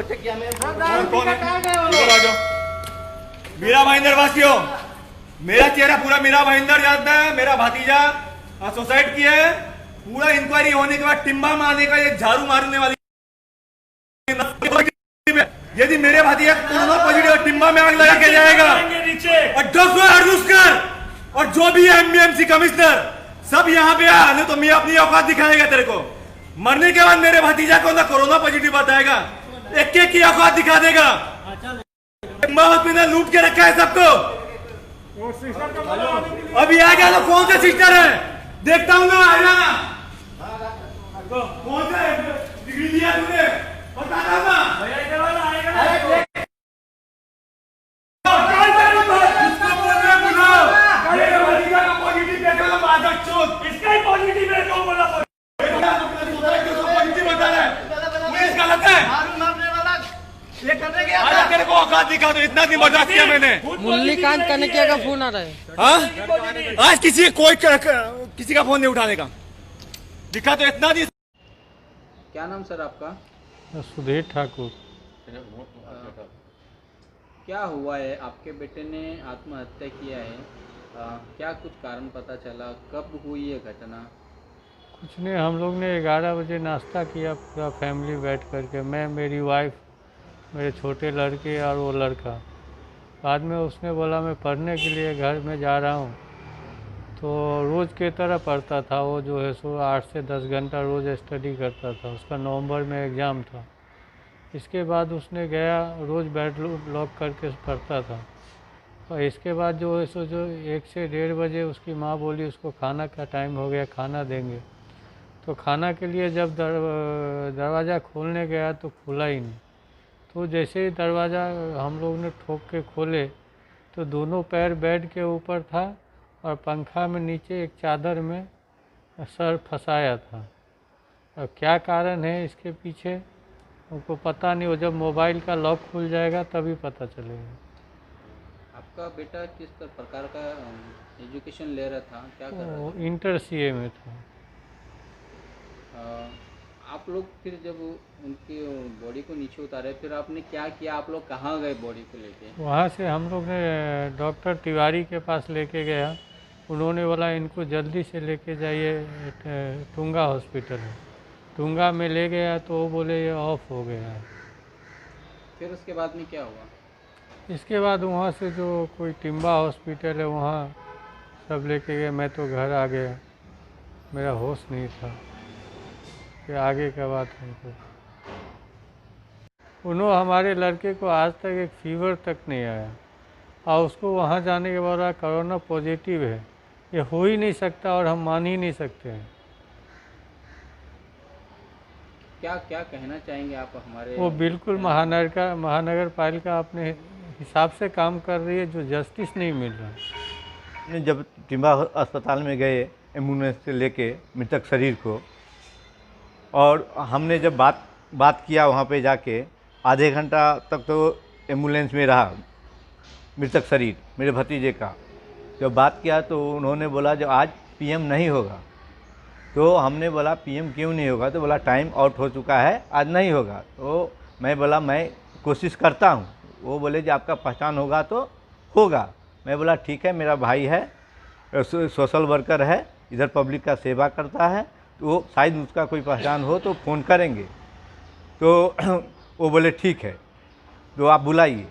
Attack किया मेरे। कौन है? इधर आ जाओ। मीरा भाईंदर वासियों, मेरा चेहरा पूरा मीरा भाईंदर जानता है, मेरा भतीजा सुसाइड किया है। पूरा इंक्वायरी होने के बाद टिम्बा मारने का एक झाड़ू मारने वाली, यदि मेरे भतीजा कोरोना पॉजिटिव टिम्बा में आग लगा के जाएगा और और जो भी है एमबीएमसी कमिश्नर सब यहाँ पे आ, नहीं तो मैं अपनी औकात दिखाएगा तेरे को। मरने के बाद मेरे भतीजा को ना कोरोना पॉजिटिव बताएगा, एक एक की औकात दिखा देगा। लूट के रखा है सबको। अभी आ गया तो कौन से सिस्टर है देखता हूँ ना, आएगा ना कौन सा डिग्री दिया तूने बताना ना। दिखा दो, इतना नहीं मजाक किया मैंने। मुरलीकांत कनकिया का फोन आ रहा है। हाँ आज किसी का फोन नहीं उठाने का, दिखा तो इतना नहीं। क्या नाम सर आपका? सुधीर ठाकुर। क्या हुआ है? आपके बेटे ने आत्महत्या किया है, क्या कुछ कारण पता चला? कब हुई है घटना? कुछ नहीं, हम लोग ने 11 बजे नाश्ता किया पूरा फैमिली बैठ करके, मैं, मेरी वाइफ, मेरे छोटे लड़के और वो लड़का। बाद में उसने बोला मैं पढ़ने के लिए घर में जा रहा हूँ, तो रोज़ की तरह पढ़ता था वो, जो है सो 8 से 10 घंटा रोज़ स्टडी करता था। उसका नवंबर में एग्ज़ाम था। इसके बाद उसने गया रोज़ बेड लॉक करके पढ़ता था। और इसके बाद जो है सो जो 1 से 1:30 बजे उसकी माँ बोली उसको खाना का टाइम हो गया, खाना देंगे। तो खाना के लिए जब दरवाज़ा खोलने गया तो खुला ही नहीं। तो जैसे ही दरवाज़ा हम लोग ने ठोक के खोले तो दोनों पैर बेड के ऊपर था और पंखा में नीचे एक चादर में सर फंसाया था। और क्या कारण है इसके पीछे उनको पता नहीं, वो जब मोबाइल का लॉक खुल जाएगा तभी पता चलेगा। आपका बेटा किस प्रकार का एजुकेशन ले रहा था, क्या कर रहा था? इंटर सीए में था। आप लोग फिर जब उनकी बॉडी को नीचे उतारे फिर आपने क्या किया? आप लोग कहाँ गए बॉडी को लेके? वहाँ से हम लोग ने डॉक्टर तिवारी के पास लेके गया। उन्होंने बोला इनको जल्दी से लेके जाइए टुंगा हॉस्पिटल में। टुंगा में ले गया तो वो बोले ये ऑफ हो गया है। फिर उसके बाद में क्या हुआ? इसके बाद वहाँ से जो कोई टिम्बा हॉस्पिटल है वहाँ सब लेके गए। मैं तो घर आ गया, मेरा होश नहीं था। फिर आगे का बात हमको, उन्होंने हमारे लड़के को आज तक एक फीवर तक नहीं आया और उसको वहाँ जाने के बाद कोरोना पॉजिटिव है। ये हो ही नहीं सकता और हम मान ही नहीं सकते हैं। क्या क्या कहना चाहेंगे आप हमारे? वो बिल्कुल महानगर पालिका अपने हिसाब से काम कर रही है, जो जस्टिस नहीं मिल रहा। जब टिम्बा अस्पताल में गए एम्बुलेंस से लेके मृतक शरीर को, और हमने जब बात किया वहाँ पे जाके, आधे घंटा तक तो एम्बुलेंस में रहा मृतक शरीर मेरे भतीजे का। जब बात किया तो उन्होंने बोला जो आज पीएम नहीं होगा। तो हमने बोला पीएम क्यों नहीं होगा? तो बोला टाइम आउट हो चुका है, आज नहीं होगा। तो मैं बोला मैं कोशिश करता हूँ। वो बोले जो आपका पहचान होगा तो होगा। मैं बोला ठीक है, मेरा भाई है, सोशल वर्कर है, इधर पब्लिक का सेवा करता है, तो शायद उसका कोई पहचान हो तो फ़ोन करेंगे। तो वो बोले ठीक है, तो आप बुलाइए।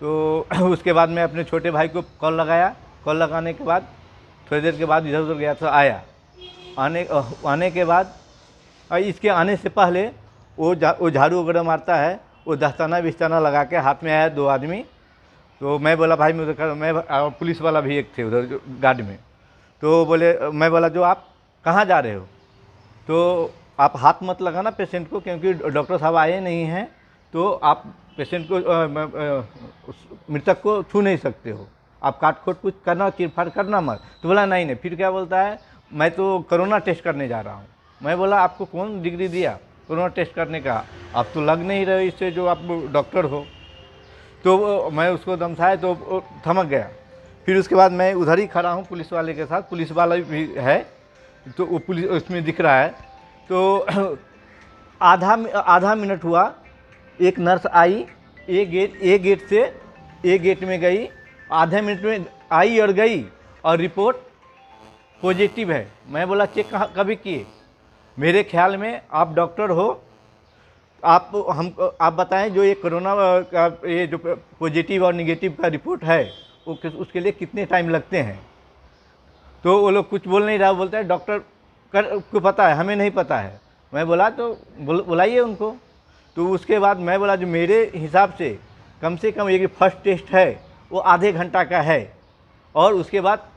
तो उसके बाद मैं अपने छोटे भाई को कॉल लगाया। कॉल लगाने के बाद थोड़ी देर के बाद इधर उधर गया तो आया। आने के बाद इसके आने से पहले वो झाड़ू वगैरह मारता है, वो दस्ताना बिस्ताना लगा के हाथ में आया 2 आदमी। तो मैं बोला भाई मैं पुलिस वाला भी एक थे उधर गार्ड में। तो बोले, मैं बोला जो आप कहाँ जा रहे हो? तो आप हाथ मत लगाना पेशेंट को, क्योंकि डॉक्टर साहब आए नहीं हैं, तो आप पेशेंट को मृतक को छू नहीं सकते हो, आप काट खोट कुछ करना, चीरफाड़ करना मत। तो बोला नहीं नहीं। फिर क्या बोलता है, मैं तो कोरोना टेस्ट करने जा रहा हूँ। मैं बोला आपको कौन डिग्री दिया कोरोना टेस्ट करने का? आप तो लग नहीं रहे इससे जो आप डॉक्टर हो। तो मैं उसको धमकाया तो थमक गया। फिर उसके बाद मैं उधर ही खड़ा हूँ पुलिस वाले के साथ, पुलिस वाला भी है, तो वो पुलिस उसमें दिख रहा है। तो आधा मिनट हुआ एक नर्स आई, ए गेट से ए गेट में गई, आधे मिनट में आई और गई और रिपोर्ट पॉजिटिव है। मैं बोला चेक कहाँ कभी किए? मेरे ख्याल में आप डॉक्टर हो, आप बताएं जो ये कोरोना का ये जो पॉजिटिव और निगेटिव का रिपोर्ट है वो उसके लिए कितने टाइम लगते हैं? तो वो लोग कुछ बोल नहीं रहा, बोलते हैं डॉक्टर को पता है, हमें नहीं पता है। मैं बोला तो बुलाइए उनको। तो उसके बाद मैं बोला जो मेरे हिसाब से कम ये फर्स्ट टेस्ट है वो आधे घंटा का है और उसके बाद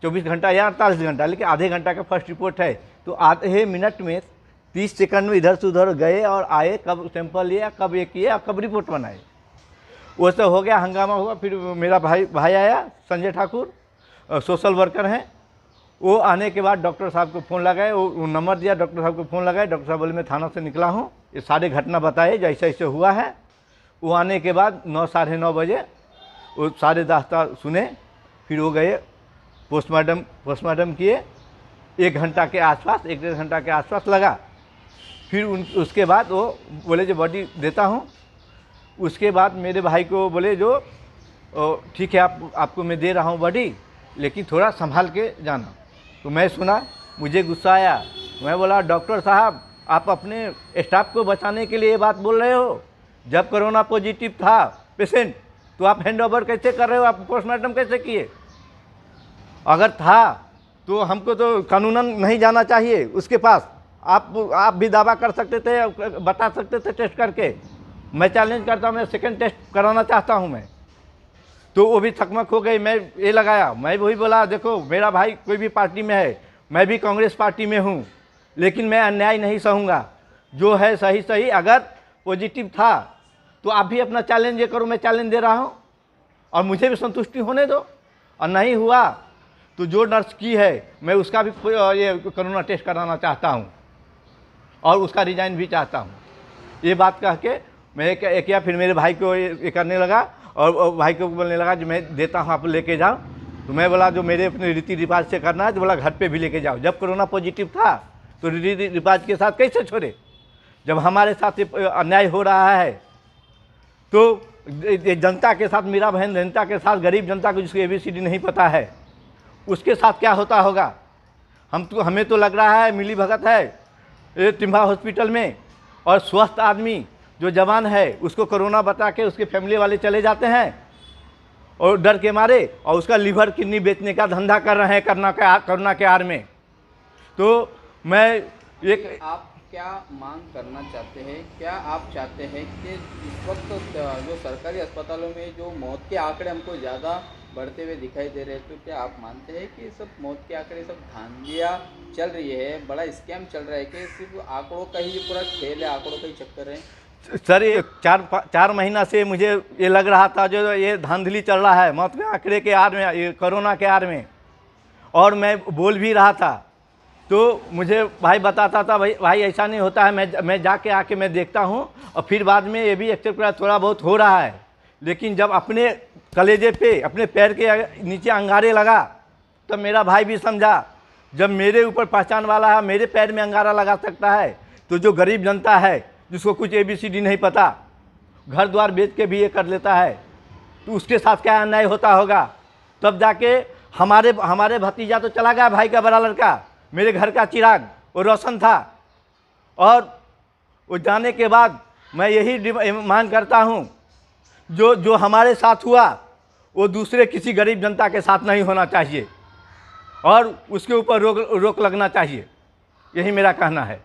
24 घंटा या 48 घंटा, लेकिन आधे घंटा का फर्स्ट रिपोर्ट है। तो आधे मिनट में 30 सेकंड में इधर से उधर गए और आए, कब सैंपल लिया, कब ये किया, कब रिपोर्ट बनाए। वो सब हो गया, हंगामा हुआ। फिर मेरा भाई आया, संजय ठाकुर, सोशल वर्कर हैं। वो आने के बाद डॉक्टर साहब को फ़ोन लगाए, वो नंबर दिया, डॉक्टर साहब को फ़ोन लगाए। डॉक्टर साहब बोले मैं थाना से निकला हूँ, ये सारे घटना बताए जैसे ऐसे हुआ है। वो आने के बाद 9 साढ़े 9 बजे वो सारे दास्ता सुने। फिर वो गए पोस्टमार्टम किए। 1 घंटा के आसपास, 1-1.5 घंटा के आसपास लगा। फिर उसके बाद वो बोले जो बॉडी देता हूँ। उसके बाद मेरे भाई को बोले जो ठीक है आपको मैं दे रहा हूँ बॉडी, लेकिन थोड़ा संभाल के जाना। तो मैं सुना, मुझे गुस्सा आया। मैं बोला डॉक्टर साहब आप अपने स्टाफ को बचाने के लिए ये बात बोल रहे हो? जब कोरोना पॉजिटिव था पेशेंट तो आप हैंड ओवर कैसे कर रहे हो? आप पोस्टमार्टम कैसे किए? अगर था तो हमको तो कानूनन नहीं जाना चाहिए उसके पास। आप भी दावा कर सकते थे, बता सकते थे टेस्ट करके। मैं चैलेंज करता हूँ, मैं सेकंड टेस्ट कराना चाहता हूँ मैं। तो वो भी थकमक हो गई। मैं ये लगाया, मैं वही बोला देखो मेरा भाई कोई भी पार्टी में है, मैं भी कांग्रेस पार्टी में हूँ, लेकिन मैं अन्याय नहीं सहूँगा। जो है सही, अगर पॉजिटिव था तो आप भी अपना चैलेंज ये करो, मैं चैलेंज दे रहा हूँ और मुझे भी संतुष्टि होने दो। और नहीं हुआ तो जो नर्स की है मैं उसका भी ये कोरोना टेस्ट कराना चाहता हूँ और उसका रिजाइन भी चाहता हूँ। ये बात कह के मैं किया। फिर मेरे भाई को ये करने लगा और भाई को बोलने लगा जो मैं देता हूँ आप लेके जाओ। तो मैं बोला जो मेरे अपने रीति रिवाज से करना है तो बोला घर पे भी लेके जाओ। जब कोरोना पॉजिटिव था तो रीति रिवाज के साथ कैसे छोड़े? जब हमारे साथ अन्याय हो रहा है तो जनता के साथ, मेरा बहन जनता के साथ, गरीब जनता को जिसको ABCD नहीं पता है उसके साथ क्या होता होगा? हमें तो लग रहा है मिली भगत है टिम्बा हॉस्पिटल में, और स्वस्थ आदमी जो जवान है उसको कोरोना बता के उसके फैमिली वाले चले जाते हैं और डर के मारे, और उसका लीवर किडनी बेचने का धंधा कर रहे हैं कोरोना के आड़ में। तो मैं एक आप क्या मांग करना चाहते हैं? क्या आप चाहते हैं कि इस वक्त जो सरकारी अस्पतालों में जो मौत के आंकड़े हमको ज़्यादा बढ़ते हुए दिखाई दे रहे हैं, तो क्या आप मानते हैं कि सब मौत के आंकड़े सब धांधलियाँ चल रही है, बड़ा स्कैम चल रहा है कि सिर्फ आंकड़ों का ही पूरा खेल है, आंकड़ों का ही चक्कर है? सर ये 4 महीना से मुझे ये लग रहा था जो ये धांधली चल रहा है मौत के आंकड़े के आड़ में, ये कोरोना के आड़ में, और मैं बोल भी रहा था। तो मुझे भाई बताता था भाई ऐसा नहीं होता है। मैं जाके आके मैं देखता हूँ और फिर बाद में ये भी एक्सेप्ट करा थोड़ा बहुत हो रहा है। लेकिन जब अपने कलेजे पे, अपने पैर के नीचे अंगारे लगा तब मेरा भाई भी समझा जब मेरे ऊपर पहचान वाला है मेरे पैर में अंगारा लगा सकता है, तो जो गरीब जनता है जिसको कुछ ABCD नहीं पता, घर द्वार बेच के भी ये कर लेता है, तो उसके साथ क्या अन्याय होता होगा? तब जाके हमारे भतीजा तो चला गया, भाई का बड़ा लड़का, मेरे घर का चिराग, वो रोशन था। और वो जाने के बाद मैं यही मांग करता हूँ जो हमारे साथ हुआ वो दूसरे किसी गरीब जनता के साथ नहीं होना चाहिए और उसके ऊपर रोक लगना चाहिए। यही मेरा कहना है।